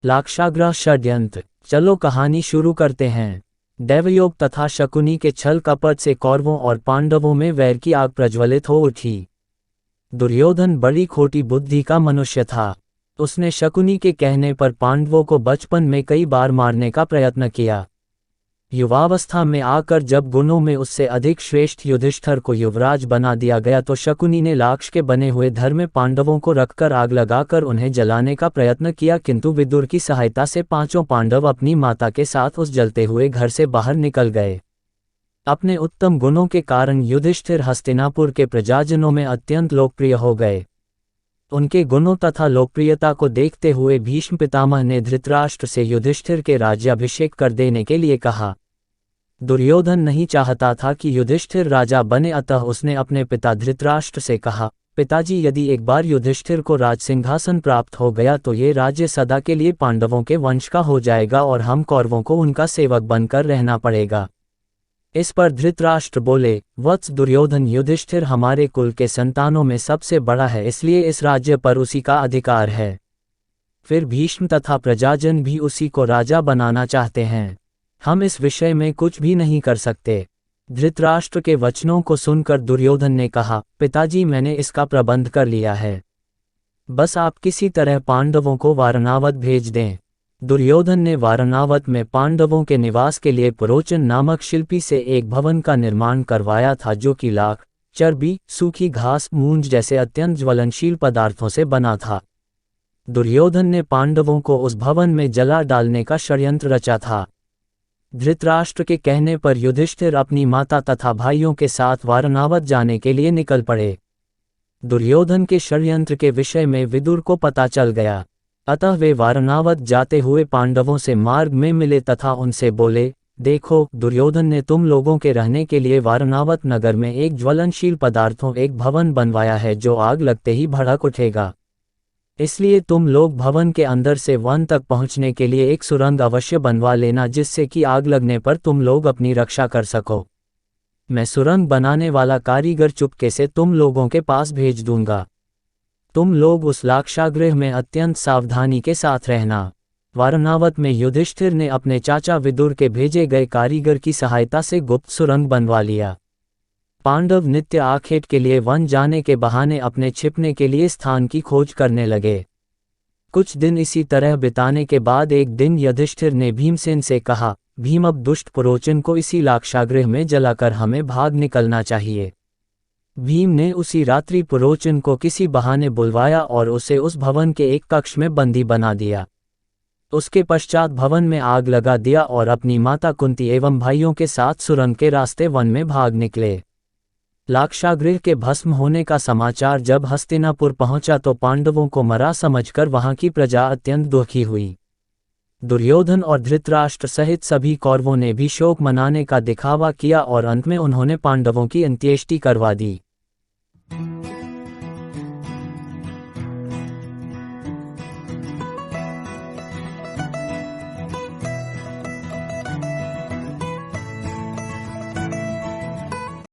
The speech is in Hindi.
लाक्षागृह षड्यंत्र। चलो कहानी शुरू करते हैं। दैवयोग तथा शकुनी के छल कपट से कौरवों और पांडवों में वैर की आग प्रज्वलित हो उठी। दुर्योधन बड़ी खोटी बुद्धि का मनुष्य था। उसने शकुनी के कहने पर पांडवों को बचपन में कई बार मारने का प्रयत्न किया। युवावस्था में आकर जब गुणों में उससे अधिक श्रेष्ठ युधिष्ठिर को युवराज बना दिया गया तो शकुनी ने लाक्ष के बने हुए धर में पांडवों को रखकर आग लगाकर उन्हें जलाने का प्रयत्न किया, किंतु विदुर की सहायता से पांचों पांडव अपनी माता के साथ उस जलते हुए घर से बाहर निकल गए। अपने उत्तम गुणों के कारण युधिष्ठिर हस्तिनापुर के प्रजाजनों में अत्यंत लोकप्रिय हो गए। उनके गुणों तथा लोकप्रियता को देखते हुए भीष्म पितामह ने धृतराष्ट्र से युधिष्ठिर के राज्याभिषेक कर देने के लिए कहा। दुर्योधन नहीं चाहता था कि युधिष्ठिर राजा बने, अतः उसने अपने पिता धृतराष्ट्र से कहा, पिताजी, यदि एक बार युधिष्ठिर को राजसिंहासन प्राप्त हो गया तो ये राज्य सदा के लिए पांडवों के वंश का हो जाएगा और हम कौरवों को उनका सेवक बनकर रहना पड़ेगा। इस पर धृतराष्ट्र बोले, वत्स दुर्योधन, युधिष्ठिर हमारे कुल के संतानों में सबसे बड़ा है, इसलिए इस राज्य पर उसी का अधिकार है। फिर भीष्म तथा प्रजाजन भी उसी को राजा बनाना चाहते हैं। हम इस विषय में कुछ भी नहीं कर सकते। धृतराष्ट्र के वचनों को सुनकर दुर्योधन ने कहा, पिताजी, मैंने इसका प्रबंध कर लिया है। बस आप किसी तरह पांडवों को वारणावत भेज दें। दुर्योधन ने वारणावत में पांडवों के निवास के लिए पुरोचन नामक शिल्पी से एक भवन का निर्माण करवाया था, जो कि लाख, चर्बी, सूखी घास, मूंज जैसे अत्यंत ज्वलनशील पदार्थों से बना था। दुर्योधन ने पांडवों को उस भवन में जला डालने का षड्यंत्र रचा था। धृतराष्ट्र के कहने पर युधिष्ठिर अपनी माता तथा भाइयों के साथ वारणावत जाने के लिए निकल पड़े। दुर्योधन के षड्यंत्र के विषय में विदुर को पता चल गया, अतः वे वारणावत जाते हुए पांडवों से मार्ग में मिले तथा उनसे बोले, देखो, दुर्योधन ने तुम लोगों के रहने के लिए वारणावत नगर में एक ज्वलनशील पदार्थों एक भवन बनवाया है, जो आग लगते ही भड़क उठेगा। इसलिए तुम लोग भवन के अंदर से वन तक पहुंचने के लिए एक सुरंग अवश्य बनवा लेना, जिससे कि आग लगने पर तुम लोग अपनी रक्षा कर सको। मैं सुरंग बनाने वाला कारीगर चुपके से तुम लोगों के पास भेज दूंगा। तुम लोग उस लाक्षागृह में अत्यंत सावधानी के साथ रहना। वारणावत में युधिष्ठिर ने अपने चाचा विदुर के भेजे गए कारीगर की सहायता से गुप्त सुरंग बनवा लिया। पांडव नित्य आखेट के लिए वन जाने के बहाने अपने छिपने के लिए स्थान की खोज करने लगे। कुछ दिन इसी तरह बिताने के बाद एक दिन युधिष्ठिर ने भीमसेन से कहा, भीम, अब दुष्ट पुरोचन को इसी लाक्षागृह में जलाकर हमें भाग निकलना चाहिए। भीम ने उसी रात्रि पुरोचन को किसी बहाने बुलवाया और उसे उस भवन के एक कक्ष में बंदी बना दिया। उसके पश्चात भवन में आग लगा दिया और अपनी माता कुंती एवं भाइयों के साथ सुरंग के रास्ते वन में भाग निकले। लाक्षागृह के भस्म होने का समाचार जब हस्तिनापुर पहुंचा तो पांडवों को मरा समझकर वहां की प्रजा अत्यंत दुखी हुई। दुर्योधन और धृतराष्ट्र सहित सभी कौरवों ने भी शोक मनाने का दिखावा किया और अंत में उन्होंने पांडवों की अंत्येष्टि करवा दी।